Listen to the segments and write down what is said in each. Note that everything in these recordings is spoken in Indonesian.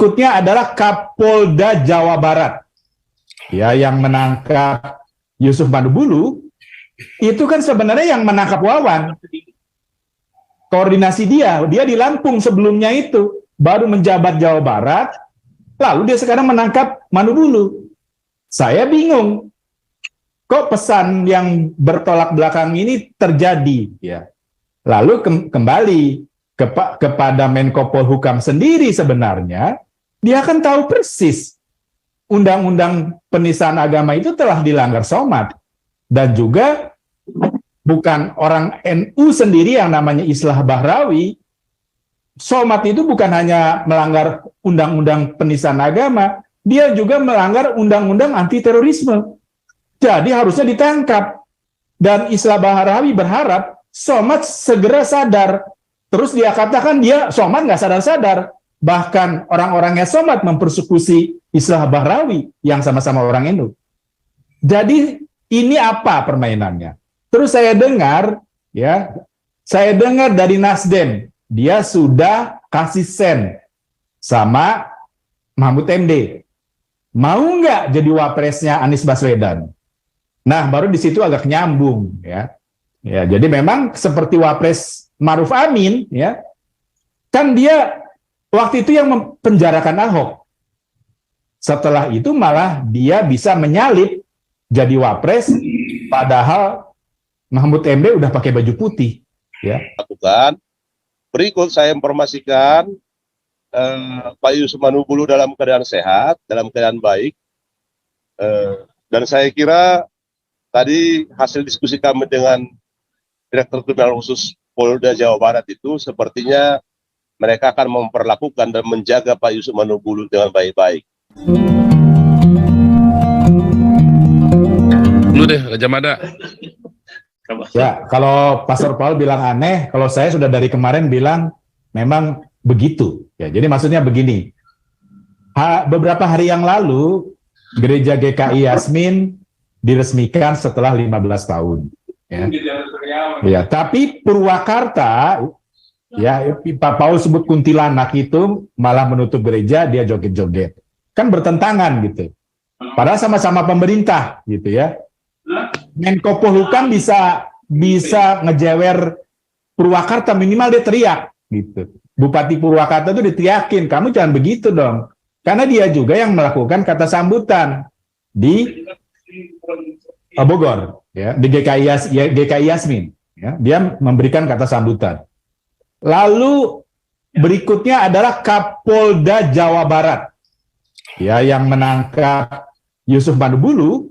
Berikutnya adalah Kapolda Jawa Barat, ya, yang menangkap Yusuf Manubulu. Itu kan sebenarnya yang menangkap Wawan. Koordinasi dia di Lampung sebelumnya itu, baru menjabat Jawa Barat, lalu dia sekarang menangkap Manubulu. Saya bingung, kok pesan yang bertolak belakang ini terjadi, ya. Lalu kembali kepada Menko Polhukam sendiri, sebenarnya dia kan tahu persis undang-undang penistaan agama itu telah dilanggar Somad, dan juga bukan orang NU sendiri yang namanya Islah Bahrawi. Somad itu bukan hanya melanggar undang-undang penistaan agama, dia juga melanggar undang-undang anti terorisme. Jadi harusnya ditangkap. Dan Islah Bahrawi berharap Somad segera sadar. Terus dia katakan Somad nggak sadar-sadar. Bahkan orang-orangnya Somad mempersekusi Islah Bahrawi yang sama-sama orang NU. Jadi ini apa permainannya? Terus saya dengar dari Nasdem, dia sudah kasih sen sama Mahfud MD. Mau nggak jadi wapresnya Anies Baswedan? Nah, baru di situ agak nyambung, ya. Ya, jadi memang seperti wapres Maruf Amin, ya. Kan dia waktu itu yang mempenjarakan Ahok. Setelah itu malah dia bisa menyalip jadi wapres, padahal Mahfud MD udah pakai baju putih, ya. Berikut saya informasikan Pak Yusuf Manubulu dalam keadaan sehat, dalam keadaan baik, dan saya kira tadi hasil diskusi kami dengan Direktur Kriminal Khusus Polda Jawa Barat itu sepertinya mereka akan memperlakukan dan menjaga Pak Yusuf Manubulu dengan baik-baik. Lu deh, Raja Mada. Ya, kalau Pastor Paul bilang aneh, kalau saya sudah dari kemarin bilang memang begitu. Ya, jadi maksudnya begini, beberapa hari yang lalu Gereja GKI Yasmin diresmikan setelah 15 tahun. Ya. Ya, tapi Purwakarta, ya, Pak Paul sebut kuntilanak itu malah menutup gereja, dia joget-joget. Kan bertentangan gitu. Padahal sama-sama pemerintah gitu, ya. Menko Polhukam bisa ngejewer Purwakarta, minimal dia teriak gitu. Bupati Purwakarta itu diteriakin, kamu jangan begitu dong. Karena dia juga yang melakukan kata sambutan di Bogor, ya, di GKI Yasmin, ya, dia memberikan kata sambutan. Lalu berikutnya adalah Kapolda Jawa Barat, ya, yang menangkap Yusuf Manubulu.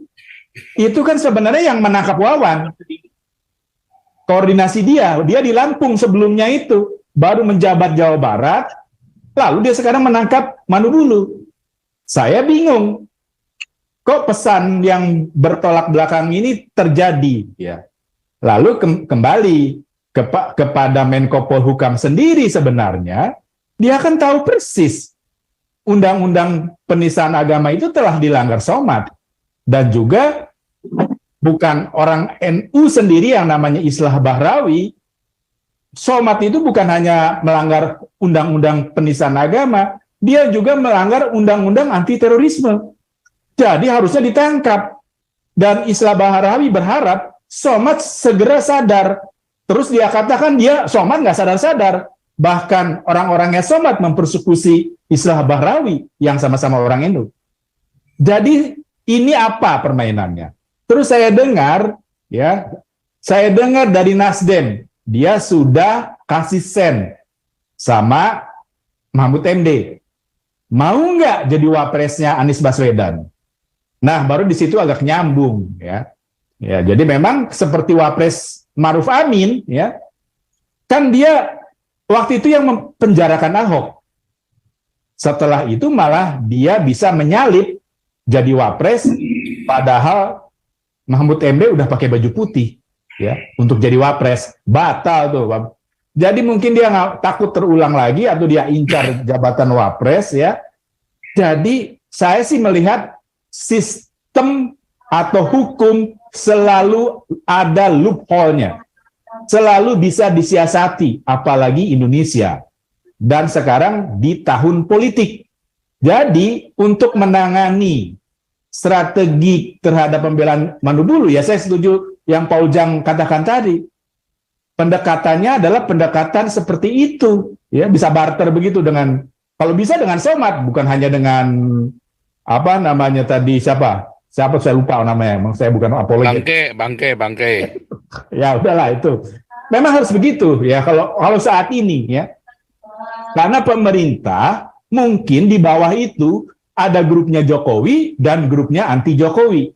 Itu kan sebenarnya yang menangkap Wawan. Koordinasi dia di Lampung sebelumnya itu, baru menjabat Jawa Barat, lalu dia sekarang menangkap Manubulu. Saya bingung, kok pesan yang bertolak belakang ini terjadi, ya. Lalu kembali kepada Menko Polhukam sendiri, sebenarnya dia kan tahu persis undang-undang penistaan agama itu telah dilanggar Somad, dan juga bukan orang NU sendiri yang namanya Islah Bahrawi. Somad itu bukan hanya melanggar undang-undang penistaan agama, dia juga melanggar undang-undang anti terorisme. Jadi harusnya ditangkap. Dan Islah Bahrawi berharap Somad segera sadar. Terus dia katakan Somad nggak sadar-sadar. Bahkan orang-orangnya Somad mempersekusi Islah Bahrawi yang sama-sama orang NU. Jadi ini apa permainannya? Terus saya dengar dari Nasdem, dia sudah kasih sen sama Mahfud MD. Mau nggak jadi wapresnya Anies Baswedan? Nah, baru di situ agak nyambung, ya. Ya, jadi memang seperti wapres Maruf Amin, ya. Kan dia waktu itu yang mempenjarakan Ahok. Setelah itu malah dia bisa menyalip jadi wapres, padahal Mahfud MD udah pakai baju putih, ya, untuk jadi wapres. Batal tuh. Jadi mungkin dia nggak takut terulang lagi atau dia incar jabatan wapres, ya. Jadi saya sih melihat sistem atau hukum selalu ada loophole-nya. Selalu bisa disiasati, apalagi Indonesia. Dan sekarang di tahun politik. Jadi untuk menangani strategi terhadap pembelaan Manubulu, ya saya setuju yang Pak Ujang katakan tadi. Pendekatannya adalah pendekatan seperti itu, ya bisa barter begitu dengan, kalau bisa dengan Somad, bukan hanya dengan apa namanya tadi siapa saya lupa namanya, emang saya bukan apologet. Bangke. Ya udahlah itu. Memang harus begitu ya kalau saat ini ya. Karena pemerintah mungkin di bawah itu ada grupnya Jokowi dan grupnya anti Jokowi.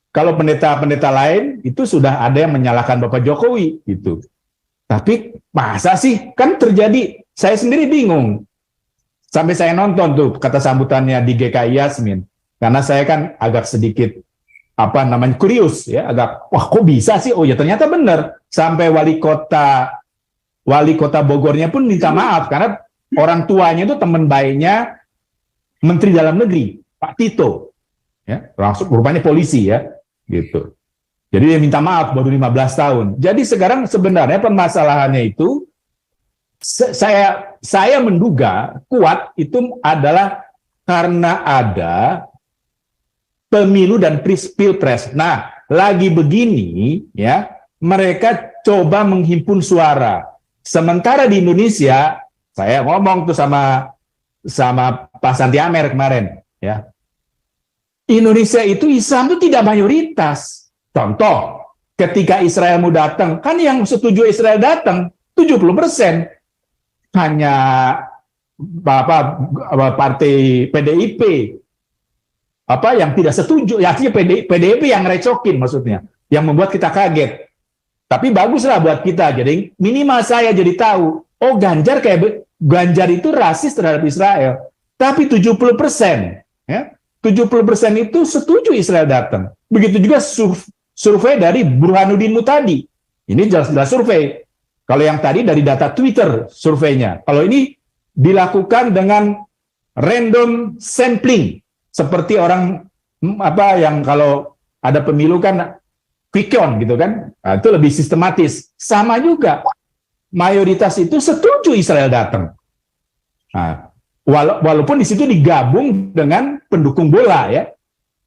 Kalau pendeta-pendeta lain itu sudah ada yang menyalahkan Bapak Jokowi gitu. Tapi masa sih, kan terjadi, saya sendiri bingung. Sampai saya nonton tuh kata sambutannya di GKI Yasmin. Karena saya kan agak sedikit kurius ya, agak wah kok bisa sih? Oh ya ternyata benar. Sampai wali kota Bogornya pun minta maaf karena orang tuanya itu teman baiknya Menteri Dalam Negeri, Pak Tito. Ya, langsung rupanya polisi ya, gitu. Jadi dia minta maaf baru 15 tahun. Jadi sekarang sebenarnya permasalahannya itu saya menduga kuat itu adalah karena ada pemilu dan pilpres. Nah, lagi begini ya, mereka coba menghimpun suara. Sementara di Indonesia, saya ngomong tuh sama Pak Santi Amer kemarin, ya. Indonesia itu Islam itu tidak mayoritas. Contoh, ketika Israel mau datang, kan yang setuju Israel datang 70%. Hanya partai PDIP yang tidak setuju, ya artinya PDIP yang recokin maksudnya, yang membuat kita kaget. Tapi baguslah buat kita, jadi minimal saya jadi tahu, oh Ganjar itu rasis terhadap Israel. Tapi 70%, ya, 70% itu setuju Israel datang. Begitu juga survei dari Burhanuddin Mutadi. Ini jelas-jelas survei. Kalau yang tadi dari data Twitter surveinya. Kalau ini dilakukan dengan random sampling. Seperti orang yang kalau ada pemilu kan quick count gitu kan. Nah, itu lebih sistematis. Sama juga. Mayoritas itu setuju Israel datang. Nah, walaupun di situ digabung dengan pendukung bola ya.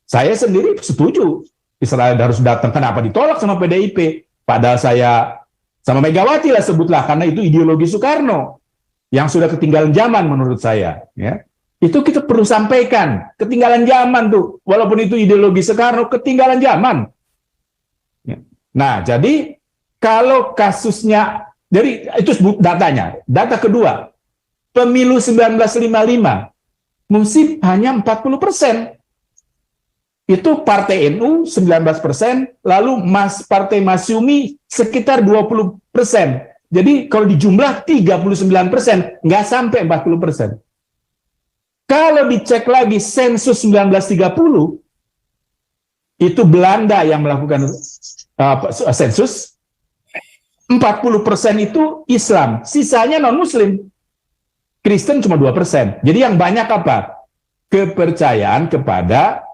Saya sendiri setuju Israel harus datang. Kenapa ditolak sama PDIP? Padahal saya sama Megawati lah sebutlah, karena itu ideologi Soekarno yang sudah ketinggalan zaman menurut saya. Ya. Itu kita perlu sampaikan, ketinggalan zaman tuh. Walaupun itu ideologi Soekarno, ketinggalan zaman. Ya. Nah, jadi kalau kasusnya, jadi itu datanya. Data kedua, pemilu 1955, Musib hanya 40%. Itu Partai NU 19%, lalu Partai Masyumi sekitar 20%. Jadi kalau dijumlah 39%, nggak sampai 40%. Kalau dicek lagi sensus 1930, itu Belanda yang melakukan sensus, 40% itu Islam, sisanya non-Muslim. Kristen cuma 2%. Jadi yang banyak apa? Kepercayaan kepada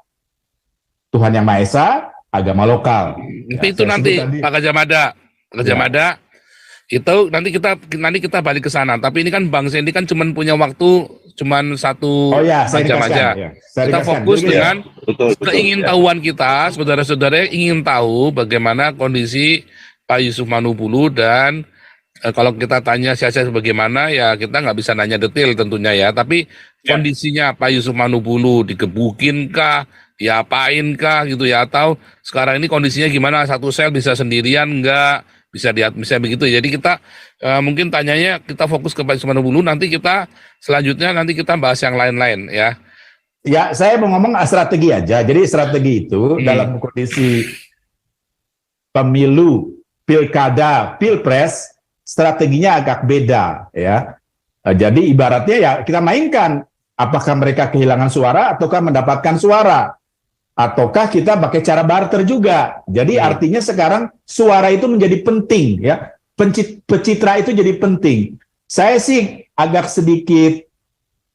Tuhan Yang Maha Esa, agama lokal. Itu nanti Pak Gajamada, itu nanti kita balik ke sana. Tapi ini kan Bang Sandy kan cuma punya waktu satu jam aja. Ya. Kita fokus dengan keingintahuan kita, saudara-saudara ingin tahu bagaimana kondisi Pak Yusuf Manubulu dan kalau kita tanya siasat bagaimana ya kita nggak bisa nanya detail tentunya ya. Tapi kondisinya Pak Yusuf Manubulu digebukin kah? Diapain kah gitu ya, atau sekarang ini kondisinya gimana, satu sel bisa sendirian nggak, bisa begitu. Jadi kita mungkin tanyanya kita fokus ke Pak Yusuf Manubulu, nanti kita selanjutnya bahas yang lain-lain ya. Ya, saya mau ngomong strategi aja. Jadi strategi itu dalam kondisi pemilu, pilkada, pilpres, strateginya agak beda ya. Jadi ibaratnya ya kita mainkan, apakah mereka kehilangan suara ataukah mendapatkan suara. Ataukah kita pakai cara barter juga. Jadi artinya sekarang suara itu menjadi penting ya. Pencitra itu jadi penting. Saya sih agak sedikit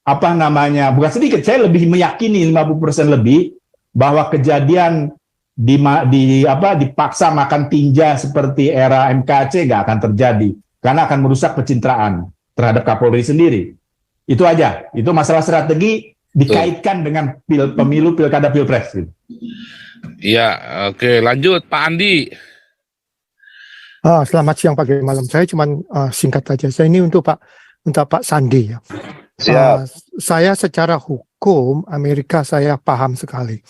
bukan sedikit, saya lebih meyakini 50% lebih bahwa kejadian dipaksa makan tinja seperti era MKC nggak akan terjadi karena akan merusak pencitraan terhadap Kapolri sendiri. Itu aja. Itu masalah strategi. dikaitkan dengan pemilu, pilkada, pilpres. Gitu. Iya, oke, lanjut Pak Andi. Selamat siang, pagi, malam. Saya cuma singkat saja. Saya ini untuk Pak Sandi ya. Saya secara hukum Amerika saya paham sekali.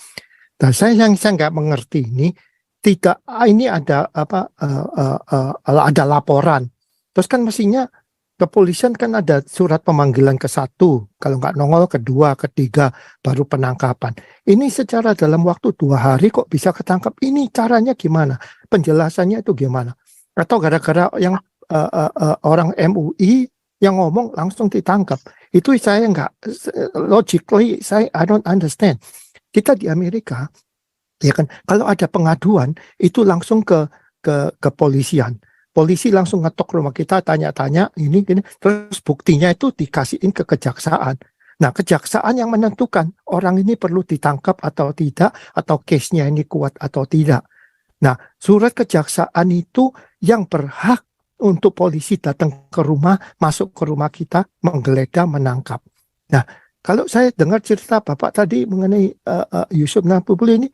Dan saya nggak mengerti ini, ini ada ada laporan. Terus kan mestinya kepolisian kan ada surat pemanggilan ke-1, kalau nggak nongol ke-2, ke-3, baru penangkapan. Ini secara dalam waktu 2 hari kok bisa ketangkap. Ini caranya gimana? Penjelasannya itu gimana? Atau gara-gara yang orang MUI yang ngomong langsung ditangkap. Itu saya nggak, logically I don't understand. Kita di Amerika, ya kan, kalau ada pengaduan itu langsung ke kepolisian. Polisi langsung ngetok rumah kita, tanya-tanya ini, terus buktinya itu dikasihin ke kejaksaan. Nah, kejaksaan yang menentukan orang ini perlu ditangkap atau tidak, atau case-nya ini kuat atau tidak. Nah, surat kejaksaan itu yang berhak untuk polisi datang ke rumah, masuk ke rumah kita, menggeledah, menangkap. Nah, kalau saya dengar cerita Bapak tadi mengenai Yusuf Nabubul ini,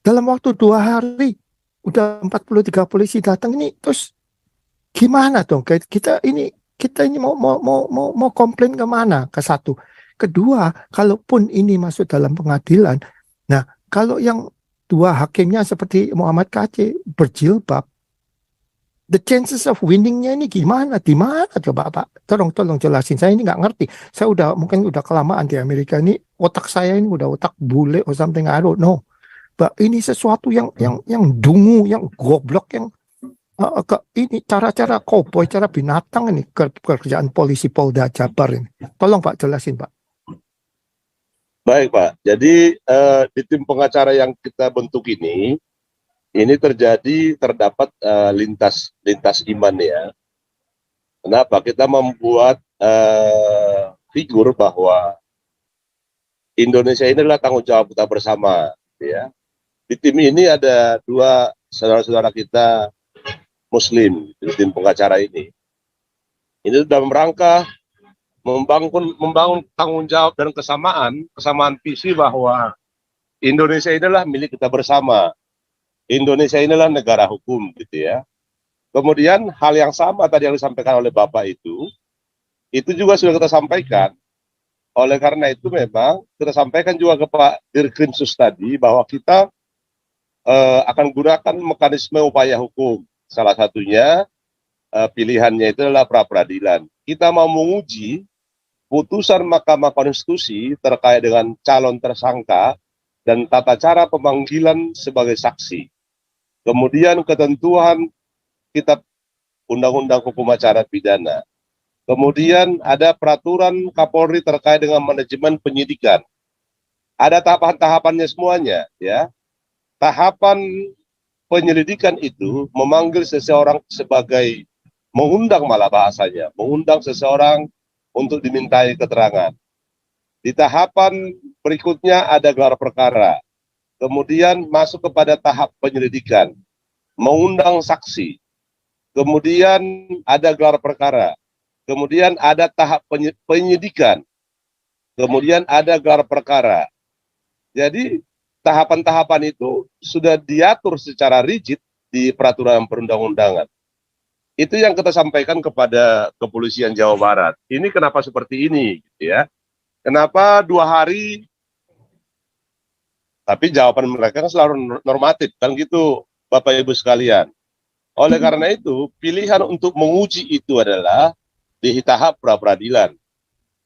dalam waktu 2 hari, udah 43 polisi datang ini, terus gimana dong? Kita ini mau komplain kemana? Ke-1. Kedua, kalaupun ini masuk dalam pengadilan, nah kalau yang 2 hakimnya seperti Muhammad Kc berjilbab, the chances of winningnya ini gimana? Di mana coba Pak? Tolong jelasin. Saya ini nggak ngerti. Saya mungkin udah kelamaan di Amerika ini. Otak saya ini udah otak bule or something, I don't know. But ini sesuatu yang dungu, yang goblok, yang ini cara-cara cowboy, cara binatang ini kerjaan polisi Polda Jabar ini. Tolong Pak jelasin Pak. Baik Pak, jadi di tim pengacara yang kita bentuk ini terdapat lintas iman ya. Kenapa? Kita membuat figur bahwa Indonesia ini adalah tanggung jawab kita bersama. Ya. Di tim ini ada 2 saudara-saudara kita Muslim di tim pengacara ini. Ini dalam rangka membangun tanggung jawab dan kesamaan visi bahwa Indonesia inilah milik kita bersama. Indonesia inilah negara hukum gitu ya. Kemudian hal yang sama tadi yang disampaikan oleh Bapak itu juga sudah kita sampaikan. Oleh karena itu memang kita sampaikan juga ke Pak Dirkrimsus tadi bahwa kita akan gunakan mekanisme upaya hukum. Salah satunya pilihannya itu adalah pra-peradilan. Kita mau menguji putusan Mahkamah Konstitusi terkait dengan calon tersangka dan tata cara pemanggilan sebagai saksi. Kemudian ketentuan Kitab Undang-Undang Hukum Acara Pidana. Kemudian ada peraturan Kapolri terkait dengan manajemen penyidikan. Ada tahapan-tahapannya semuanya, ya. Tahapan penyelidikan itu memanggil seseorang sebagai mengundang, malah bahasanya, mengundang seseorang untuk dimintai keterangan. Di tahapan berikutnya ada gelar perkara. Kemudian masuk kepada tahap penyelidikan, mengundang saksi. Kemudian ada gelar perkara. Kemudian ada tahap penyidikan. Kemudian ada gelar perkara. Jadi tahapan-tahapan itu sudah diatur secara rigid di peraturan perundang-undangan. Itu yang kita sampaikan kepada Kepolisian Jawa Barat. Ini kenapa seperti ini, gitu ya? Kenapa 2 hari? Tapi jawaban mereka kan selalu normatif, kan gitu, Bapak Ibu sekalian. Oleh karena itu, pilihan untuk menguji itu adalah di tahap pra-peradilan.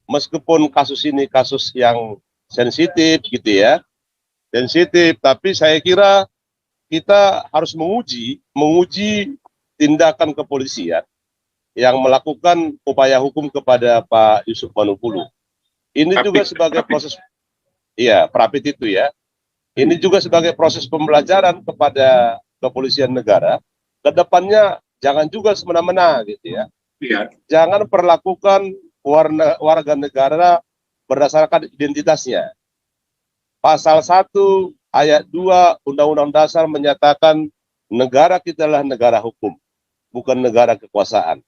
Meskipun kasus ini kasus yang sensitif, gitu ya, sensitif, tapi saya kira kita harus menguji tindakan kepolisian yang melakukan upaya hukum kepada Pak Yusuf Manupulu. Ini juga sebagai proses, iya, Prapit itu ya. Ini juga sebagai proses pembelajaran kepada kepolisian negara. Kedepannya jangan juga semena-mena gitu ya. Jangan perlakukan warga negara berdasarkan identitasnya. Pasal 1 ayat 2 Undang-Undang Dasar menyatakan negara kita adalah negara hukum, bukan negara kekuasaan.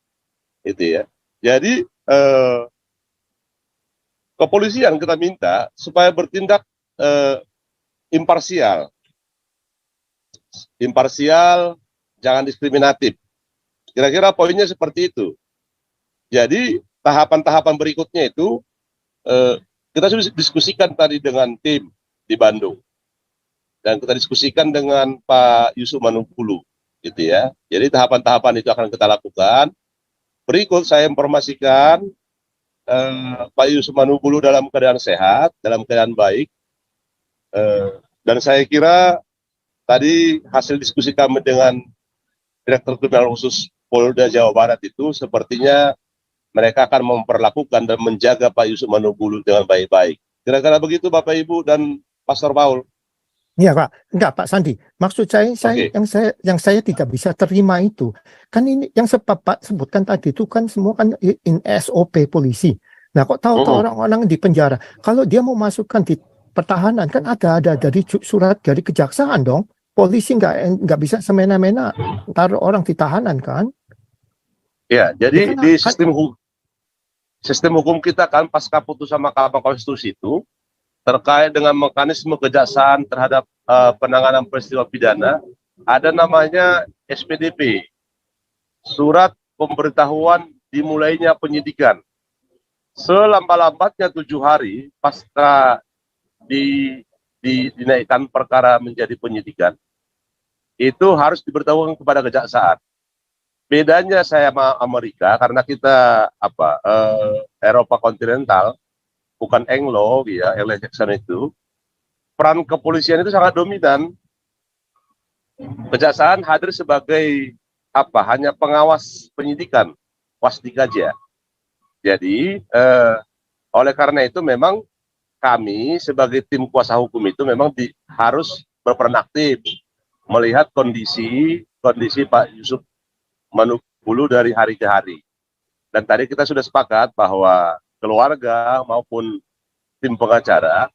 Itu ya. Jadi kepolisian kita minta supaya bertindak imparsial, jangan diskriminatif. Kira-kira poinnya seperti itu. Jadi tahapan-tahapan berikutnya itu kita sudah diskusikan tadi dengan tim di Bandung dan kita diskusikan dengan Pak Yusuf Manubulu, gitu ya. Jadi tahapan-tahapan itu akan kita lakukan. Berikut saya informasikan Pak Yusuf Manubulu dalam keadaan sehat, dalam keadaan baik, dan saya kira tadi hasil diskusi kami dengan Direktur Kriminal Khusus Polda Jawa Barat itu sepertinya mereka akan memperlakukan dan menjaga Pak Yusuf Manubulu dengan baik-baik. Kira-kira begitu Bapak Ibu dan Pastor Paul. Iya Pak, enggak Pak Sandi. Maksud saya, Okay. yang saya tidak bisa terima itu kan ini yang Pak sebutkan tadi itu kan semua kan in SOP polisi. Nah kok tahu-tahu orang-orang di penjara. Kalau dia mau masukkan di pertahanan kan ada dari surat dari kejaksaan dong. Polisi nggak bisa semena-mena taruh orang di tahanan kan? Ya, jadi Bukan, di sistem hukum kita kan pasca putusan Mahkamah Konstitusi itu terkait dengan mekanisme kejaksaan terhadap penanganan peristiwa pidana ada namanya SPDP, surat pemberitahuan dimulainya penyidikan. Selambat-lambatnya 7 hari pasca dinaikkan perkara menjadi penyidikan, itu harus diberitahukan kepada kejaksaan. Bedanya saya sama Amerika karena kita Eropa kontinental, bukan Anglo ya, Anglo-Saxon itu, peran kepolisian itu sangat dominan. Kejaksaan hadir sebagai hanya pengawas penyidikan, wasdikaja. Jadi oleh karena itu memang kami sebagai tim kuasa hukum itu memang harus berperan aktif melihat kondisi Pak Yusuf Manubulu dari hari ke hari. Dan tadi kita sudah sepakat bahwa keluarga maupun tim pengacara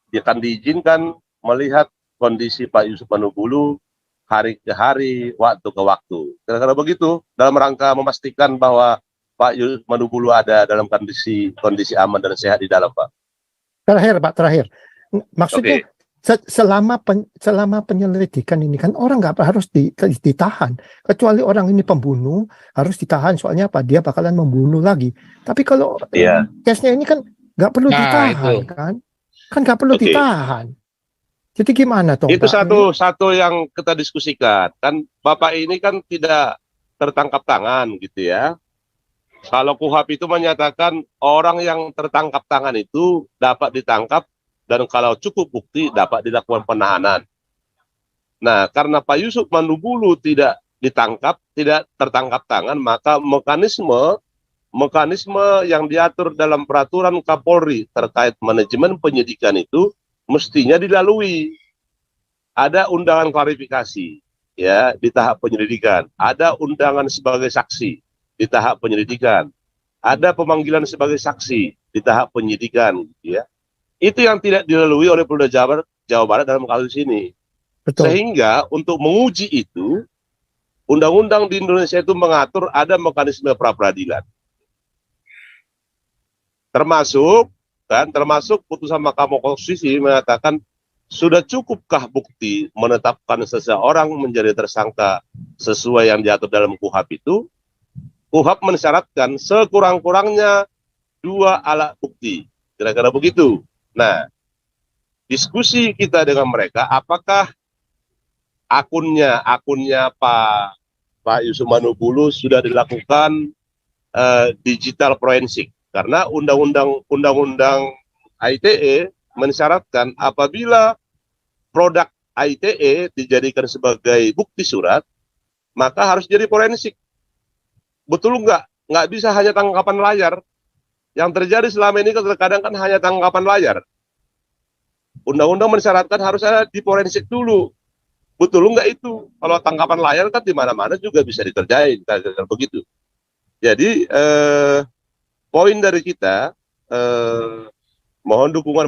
akan diizinkan melihat kondisi Pak Yusuf Manubulu hari ke hari, waktu ke waktu. Kira-kira begitu dalam rangka memastikan bahwa Pak Yusuf Manubulu ada dalam kondisi aman dan sehat di dalam, Pak. Terakhir. Maksudnya selama penyelidikan ini kan orang nggak harus ditahan, kecuali orang ini pembunuh harus ditahan, soalnya apa, dia bakalan membunuh lagi. Tapi kalau case-nya ini kan nggak perlu ditahan kan nggak perlu ditahan. Jadi gimana toh? Itu satu yang kita diskusikan kan, Bapak ini kan tidak tertangkap tangan gitu ya. Kalau KUHAP itu menyatakan orang yang tertangkap tangan itu dapat ditangkap dan kalau cukup bukti dapat dilakukan penahanan. Nah, karena Pak Yusuf Manubulu tidak tertangkap tangan, maka mekanisme yang diatur dalam peraturan Kapolri terkait manajemen penyidikan itu mestinya dilalui. Ada undangan klarifikasi ya di tahap penyelidikan, ada undangan sebagai saksi di tahap penyelidikan, ada pemanggilan sebagai saksi di tahap penyidikan, gitu ya. Itu yang tidak dilalui oleh Polda Jawa Barat dalam kasus ini. Betul. Sehingga untuk menguji itu, undang-undang di Indonesia itu mengatur ada mekanisme pra-peradilan. Termasuk putusan Mahkamah Konstitusi mengatakan sudah cukupkah bukti menetapkan seseorang menjadi tersangka sesuai yang diatur dalam KUHAP itu. KUHAP mensyaratkan sekurang-kurangnya 2 alat bukti. Kira-kira begitu. Nah, diskusi kita dengan mereka, apakah akunnya Pak Yusuf Manubulu sudah dilakukan digital forensik? Karena undang-undang ITE mensyaratkan apabila produk ITE dijadikan sebagai bukti surat, maka harus jadi forensik. Betul nggak? Nggak bisa hanya tangkapan layar. Yang terjadi selama ini kadang-kadang kan hanya tangkapan layar. Undang-undang mensyaratkan harus ada di forensik dulu. Betul nggak itu? Kalau tangkapan layar kan di mana-mana juga bisa dikerjain, begitu. Jadi poin dari kita, mohon dukungan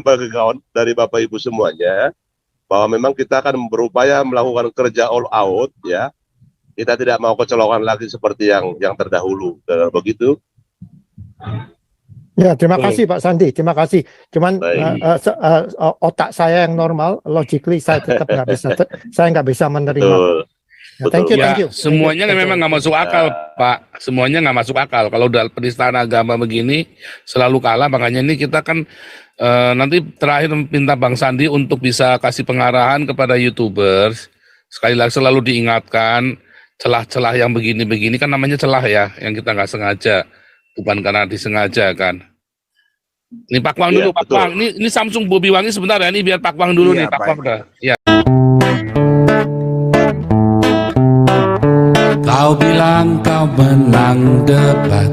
dari Bapak Ibu semuanya, bahwa memang kita akan berupaya melakukan kerja all out, ya. Kita tidak mau kecolongan lagi seperti yang terdahulu, begitu. Ya, terima kasih Pak Sandi, terima kasih. Cuman otak saya yang normal, logically saya tetap nggak bisa menerima. Betul. Ya, thank you. Semuanya memang nggak masuk akal, Pak. Semuanya nggak masuk akal. Kalau dalam penistaan agama begini selalu kalah. Makanya ini kita kan nanti terakhir minta Bang Sandi untuk bisa kasih pengarahan kepada YouTubers. Sekali lagi selalu diingatkan celah-celah yang begini-begini kan namanya celah ya, yang kita nggak sengaja, bukan karena disengaja kan. Ini Pak Wang dulu, Pak Wang. Ini Samsung Bobi Wangi sebentar ya, ini biar Pak Wang dulu nih, Pak Wang udah. Ya. Kau bilang kau menang debat,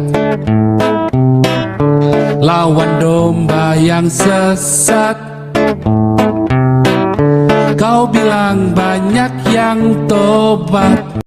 lawan domba yang sesat. Kau bilang banyak yang tobat.